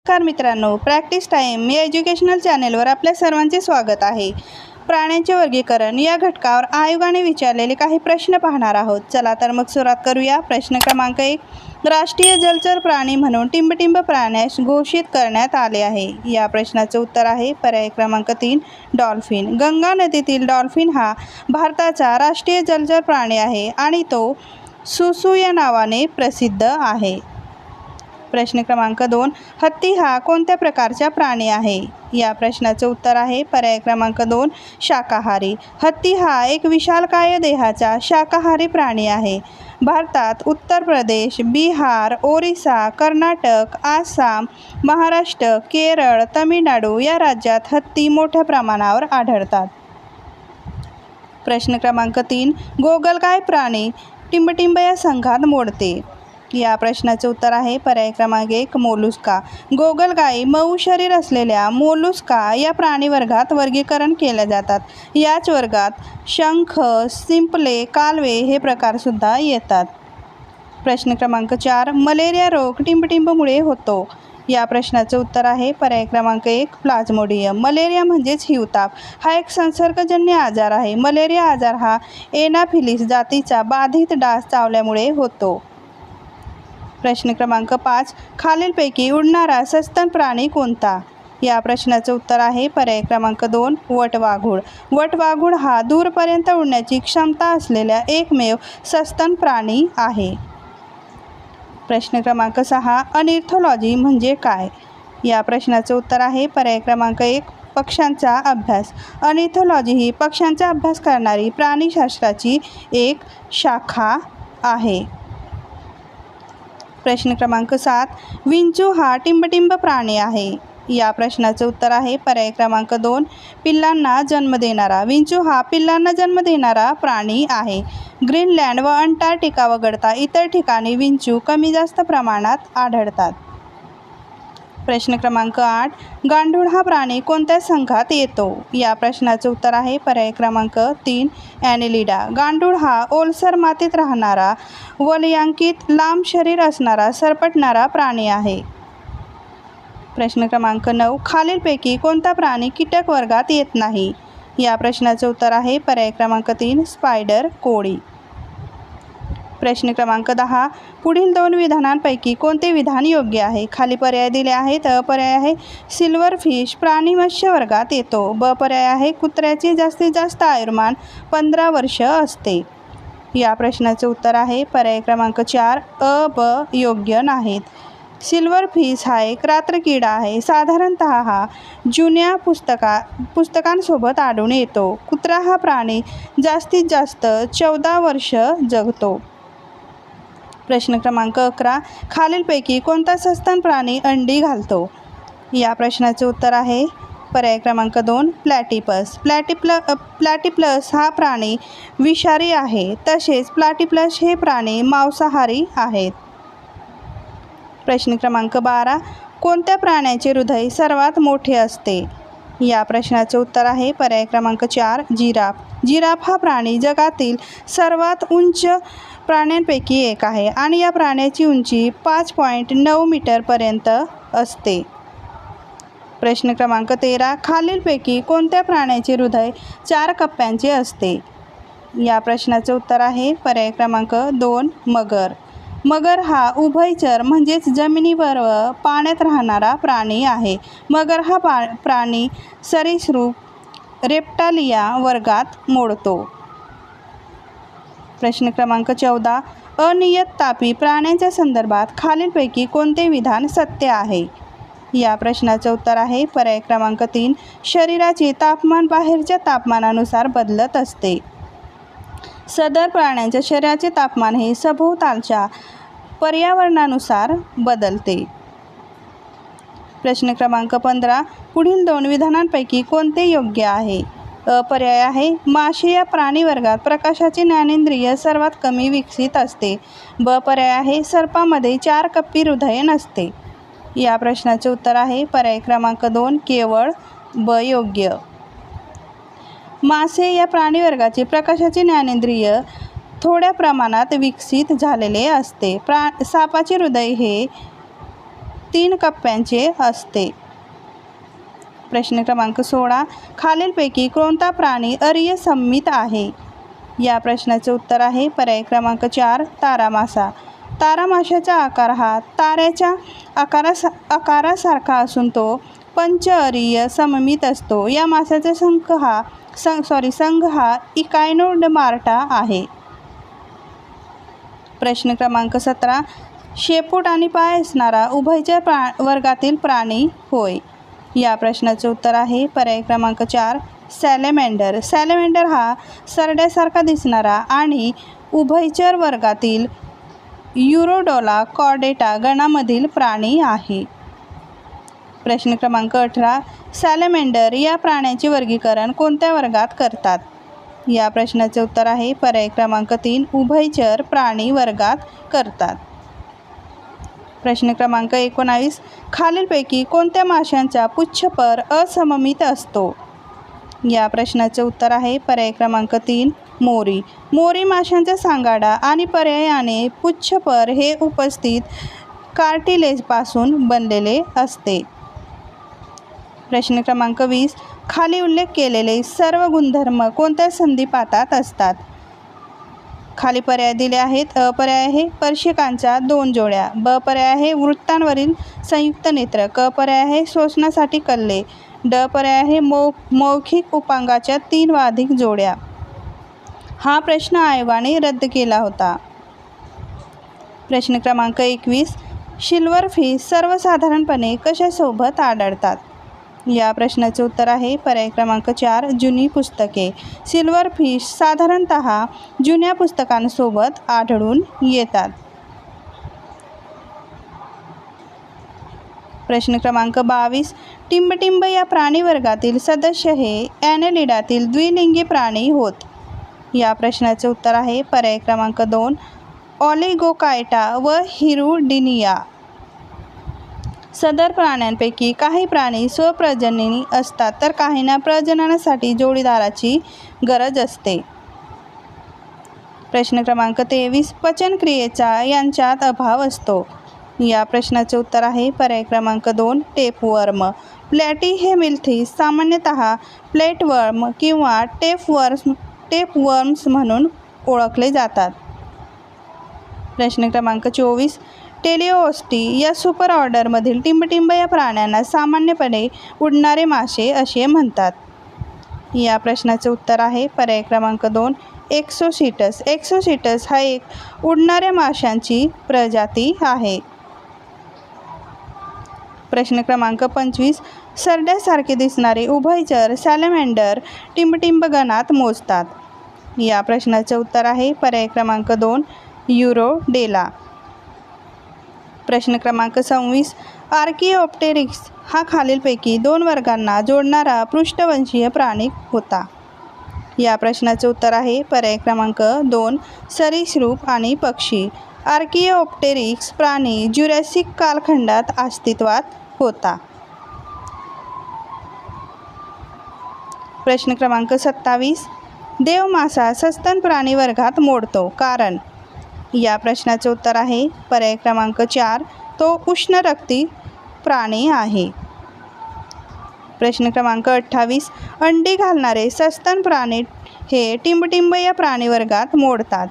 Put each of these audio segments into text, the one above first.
नमस्कार मित्रांनो, practice time या एज्युकेशनल चॅनेलवर आपल्या सर्वांचे स्वागत आहे. प्राण्यांचे वर्गीकरण या घटकावर आयोगाने विचारलेले काही प्रश्न पाहणार आहोत. चला तर मग सुरुवात करूया. प्रश्न क्रमांक 1. राष्ट्रीय जलचर प्राणी म्हणून टिंबटिंब प्राण्यास घोषित करण्यात आले आहे. या प्रश्नाचे उत्तर आहे पर्याय क्रमांक 3 डॉल्फिन. गंगा नदीतील डॉल्फिन हा भारताचा राष्ट्रीय जलचर प्राणी आहे आणि तो सुसू या नावाने प्रसिद्ध आहे. प्रश्न क्रमांक 2. हत्ती हा कोणत्या प्रकारचा प्राणी आहे? या प्रश्नाचे उत्तर आहे पर्याय क्रमांक 2 शाकाहारी. हत्ती हा एक विशालकाय देहाचा शाकाहारी प्राणी आहे. भारतात उत्तर प्रदेश, बिहार, ओरिसा, कर्नाटक, आसाम, महाराष्ट्र, केरळ, तामिळनाडू या राज्यात हत्ती मोठ्या प्रमाणावर आढळतात. प्रश्न क्रमांक 3. गोगलगाय प्राणी टिंबटिंब या संघात मोडते. या प्रश्नाचे उत्तर आहे पर्याय क्रमांक 1 मोलुस्का. गोगलगायी मऊ शरीर असलेल्या मोलुस्का या प्राणीवर्गात वर्गीकरण केल्या जातात. याच वर्गात शंख, शिंपले, कालवे हे प्रकारसुद्धा येतात. प्रश्न क्रमांक 4. मलेरिया रोग टिंबटिंबमुळे होतो. या प्रश्नाचे उत्तर आहे पर्याय क्रमांक 1 प्लाझ्मोडियम. मलेरिया म्हणजेच हिवताप हा एक संसर्गजन्य आजार आहे. मलेरिया आजार हा एनाफिलीस जातीचा बाधित डास चावल्यामुळे होतो. प्रश्न क्रमांक 5. खालीलपैकी उडणारा सस्तन प्राणी कोणता? या प्रश्नाचे उत्तर आहे पर्याय क्रमांक 2 वटवाघूळ. वटवाघूळ हा दूरपर्यंत उडण्याची क्षमता असलेला एकमेव सस्तन प्राणी आहे. प्रश्न क्रमांक 6. अनिर्थोलॉजी म्हणजे काय? या प्रश्नाचे उत्तर आहे पर्याय क्रमांक 1 पक्ष्यांचा अभ्यास. अनिर्थोलॉजी ही पक्ष्यांचा अभ्यास करणारी प्राणीशास्त्राची एक शाखा आहे. प्रश्न क्रमांक 7. विंचू हा टिंबटिंब प्राणी आहे. या प्रश्नाचे उत्तर आहे पर्याय क्रमांक 2 पिल्लांना जन्म देणारा. विंचू हा पिल्लांना जन्म देणारा प्राणी आहे. ग्रीनलँड व अंटार्क्टिका वगळता इतर ठिकाणी विंचू कमी जास्त प्रमाणात आढळतात. प्रश्न क्रमांक 8. गांडूळ हा प्राणी कोणत्या संघात येतो? या प्रश्नाचे उत्तर आहे पर्याय क्रमांक 3 ॲनेलिडा. गांडूळ हा ओलसर मातीत राहणारा वलयांकित लांब शरीर असणारा सरपटणारा प्राणी आहे. प्रश्न क्रमांक 9. खालीलपैकी कोणता प्राणी कीटक वर्गात येत नाही? या प्रश्नाचे उत्तर आहे पर्याय क्रमांक 3 स्पायडर, कोळी. प्रश्न क्रमांक 10. पुढील 2 विधानांपैकी कोणते विधान योग्य आहे? खाली पर्याय दिले आहेत. अ पर्याय आहे सिल्वर फिश प्राणी मत्स्य वर्गात येतो. ब पर्याय आहे कुत्र्याचे जास्तीत जास्त आयुर्मान 15 वर्ष असते. या प्रश्नाचे उत्तर आहे पर्याय क्रमांक 4 अ ब योग्य नाहीत. सिल्वर फिश हा एक रात्रकीडा आहे. साधारणतः हा जुन्या पुस्तकांसोबत आढळून येतो. कुत्रा हा प्राणी जास्तीत जास्त 14 वर्ष जगतो. प्रश्न क्रमांक 11. खालीलपैकी कोणता सस्तन प्राणी अंडी घालतो? या प्रश्नाचे उत्तर आहे पर्याय क्रमांक 2 प्लॅटिपस. प्लॅटिपलस हा प्राणी विषारी आहे. तसेच प्लॅटिपलस हे प्राणी मांसाहारी आहेत. प्रश्न क्रमांक 12. कोणत्या प्राण्याचे हृदय सर्वात मोठे असते? या प्रश्नाचे उत्तर आहे पर्याय क्रमांक 4 जिराफ. जिराफ हा प्राणी जगातील सर्वात उंच प्राण्यांपैकी एक आहे आणि या प्राण्याची उंची 5.9 मीटरपर्यंत असते. प्रश्न क्रमांक 13. खालीलपैकी कोणत्या प्राण्याचे हृदय 4 कप्प्यांचे असते? या प्रश्नाचे उत्तर आहे पर्याय क्रमांक 2 मगर. मगर हा उभयचर म्हणजेच जमिनीवर व पाण्यात राहणारा प्राणी आहे. मगर हा प्राणी सरीसृप रेप्टालिया वर्गात मोडतो. प्रश्न क्रमांक 14. अनियततापी प्राण्यांच्या संदर्भात खालीलपैकी कोणते विधान सत्य आहे? या प्रश्नाचे उत्तर आहे पर्याय क्रमांक 3 शरीराचे तापमान बाहेरच्या तापमानानुसार बदलत असते. सदर प्राण्यांच्या शरीराचे तापमान हे सभोवतालच्या पर्यावरणानुसार बदलते. प्रश्न क्रमांक 15. पुढील 2 विधानांपैकी कोणते योग्य आहे? अ पर्याय आहे मासे या प्राणीवर्गात प्रकाशाचे ज्ञानेंद्रिय सर्वात कमी विकसित असते. ब पर्याय आहे सर्पामध्ये 4 कप्पी हृदय नसते. या प्रश्नाचे उत्तर आहे पर्याय क्रमांक 2 केवळ ब योग्य. मासे या प्राणीवर्गाचे प्रकाशाचे ज्ञानेंद्रिय थोड्या प्रमाणात विकसित झालेले असते. सापाचे हृदय हे 3 कप्प्यांचे असते. प्रश्न क्रमांक 16. खालीलपैकी कोणता प्राणी अर्यसंमित आहे? या प्रश्नाचे उत्तर आहे पर्याय क्रमांक 4 तारामासा. तारामाशाचा आकार हा ताऱ्याच्या आकारासारखा असून तो पंचअरीय सममित असतो. या माशाचा संघ हा इकायनोडर्माटा आहे. प्रश्न क्रमांक 17. शेपूट आणि पाय असणारा उभयचर वर्गातील प्राणी होय. या प्रश्नाचे उत्तर आहे पर्याय क्रमांक 4 सॅलेमेंडर. सॅलेमेंडर हा सरड्यासारखा दिसणारा आणि उभयचर वर्गातील युरोडोला कॉर्डेटा गणामधील प्राणी आहे. प्रश्न क्रमांक 18. सॅलेमेंडर या प्राण्याचे वर्गीकरण कोणत्या वर्गात करतात? या प्रश्नाचे उत्तर आहे पर्याय क्रमांक 3 उभयचर प्राणी वर्गात करतात. प्रश्न क्रमांक 19. खालीलपैकी कोणत्या माशांचा पुच्छपर असममित असतो? या प्रश्नाचे उत्तर आहे पर्याय क्रमांक 3 मोरी. मोरी माशांचा सांगाडा आणि पर्यायाने पुच्छपर हे उपस्थित कार्टिलेजपासून बनलेले असते. प्रश्न क्रमांक 20. खाली उल्लेख केलेले सर्व गुणधर्म कोणत्या संधिपातात असतात? खाली पर्याय दिले आहेत. अ पर्याय आहे पर्शिकांच्या 2 जोड्या. ब पर्याय आहे वृत्तांवरील संयुक्त नेत्र. क पर्याय आहे शोषणासाठी कल्ले. ड पर्याय आहे मौखिक उपांगाच्या 3 वा अधिक जोड्या. हा प्रश्न आयोगाने रद्द केला होता. प्रश्न क्रमांक 21. सिल्व्हरफिश सर्वसाधारणपणे कशासोबत आढळतात? या प्रश्नाचे उत्तर आहे पर्याय क्रमांक 4 जुनी पुस्तके. सिल्व्हरफिश साधारणतः जुन्या पुस्तकांसोबत आढळून येतात. प्रश्न क्रमांक 22. टिंबटिंब या प्राणीवर्गातील सदस्य हे ॲनेलिडातील द्विलिंगी प्राणी होत. या प्रश्नाचे उत्तर आहे पर्याय क्रमांक 2 ऑलिगोकायटा व हिरुडिनिया. सदर प्राण्यांपैकी काही प्राणी स्वप्रजननी असतात तर काहींना प्रजननासाठी जोडीदाराची गरज असते. प्रश्न क्रमांक 23. पचनक्रियेचा यांच्यात अभाव असतो. या प्रश्नाचे उत्तर आहे पर्याय क्रमांक 2 टेपवर्म. प्लॅटिहेल्मिंथेस सामान्यतः प्लेटवर्म किंवा टेपवर्म्स म्हणून ओळखले जातात. प्रश्न क्रमांक 24. टेलिओस्टी या सुपर ऑर्डरमधील टिंबटिंब या प्राण्यांना सामान्यपणे उडणारे मासे असे म्हणतात. या प्रश्नाचे उत्तर आहे पर्याय क्रमांक 2 एक्सोसिटस. एक्सोसिटस हा एक उडणाऱ्या माशांची प्रजाती आहे. प्रश्न क्रमांक 25. सरड्यासारखे दिसणारे उभयचर सॅलेमेंडर टिंबटिंब गणात मोजतात. या प्रश्नाचे उत्तर आहे पर्याय क्रमांक 2 युरोडेला. प्रश्न क्रमांक 26. आर्किओप्टेरिक्स हा खालीलपैकी 2 वर्गांना जोडणारा पृष्ठवंशीय प्राणी होता. या प्रश्नाचे उत्तर आहे पर्याय क्रमांक 2 सरीसृप आणि पक्षी. आर्किओप्टेरिक्स प्राणी ज्युरॅसिक कालखंडात अस्तित्वात होता. प्रश्न क्रमांक 27. देवमासा सस्तन प्राणी वर्गात मोडतो कारण? या प्रश्नाचे उत्तर आहे पर्याय क्रमांक 4 तो उष्णरक्ती प्राणी आहे. प्रश्न क्रमांक 28. अंडी घालणारे सस्तन प्राणी हे टिंबटिंब या प्राणीवर्गात मोडतात.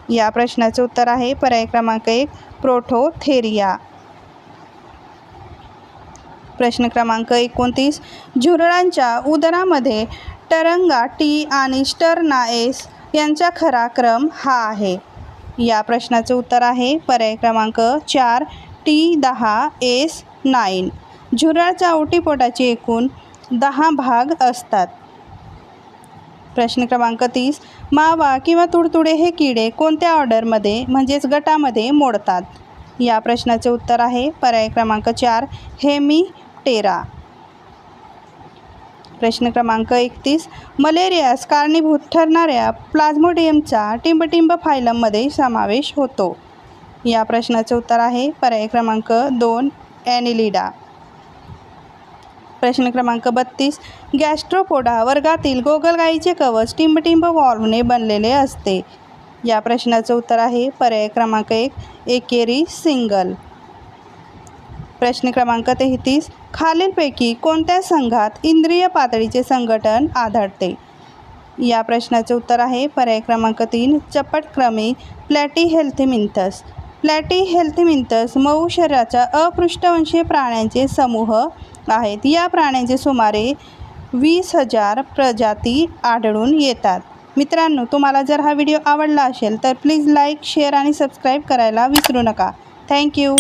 या प्रश्नाचे उत्तर आहे पर्याय क्रमांक 1 प्रोटोथेरिया. प्रश्न क्रमांक 29. झुरळांच्या उदरामध्ये टरंगा टी आणि स्टर्ना एस यांचा खरा क्रम हा आहे. या प्रश्नाचे उत्तर आहे पर्याय क्रमांक 4 T10 S9. झुरळाच्या ओटीपोटाचे एकूण 10 भाग असतात. प्रश्न क्रमांक 30. मावा किंवा तुडतुडे हे किडे कोणत्या ऑर्डरमध्ये म्हणजेच गटामध्ये मोडतात? या प्रश्नाचे उत्तर आहे पर्याय क्रमांक 4 हेमिप्टेरा. प्रश्न क्रमांक 31. मलेरियास कारणीभूत ठरणाऱ्या प्लाझ्मोडियमचा टिंबटिंब फायलममध्ये समावेश होतो. या प्रश्नाचे उत्तर आहे पर्याय क्रमांक 2 ॲनिलिडा. प्रश्न क्रमांक 32. गॅस्ट्रोपोडा वर्गातील गोगलगाईचे कवच टिंबटिंब वॉल्वने बनलेले असते. या प्रश्नाचे उत्तर आहे पर्याय क्रमांक 1 एकेरी सिंगल. प्रश्न क्रमांक 33. खालीलपैकी कोणत्या संघात इंद्रिय पातळीचे संघटन आढळते? या प्रश्नाचे उत्तर आहे पर्याय क्रमांक 3 चपटक्रमी प्लॅटीहेल्मिंथस. प्लॅटीहेल्मिंथस मऊ शरीराच्या अपृष्ठवंशीय प्राण्यांचे समूह आहेत. या प्राण्यांचे सुमारे 20,000 प्रजाती आढळून येतात. मित्रांनो, तुम्हाला जर हा व्हिडिओ आवडला असेल तर प्लीज लाईक, शेअर आणि सबस्क्राईब करायला विसरू नका. थँक्यू.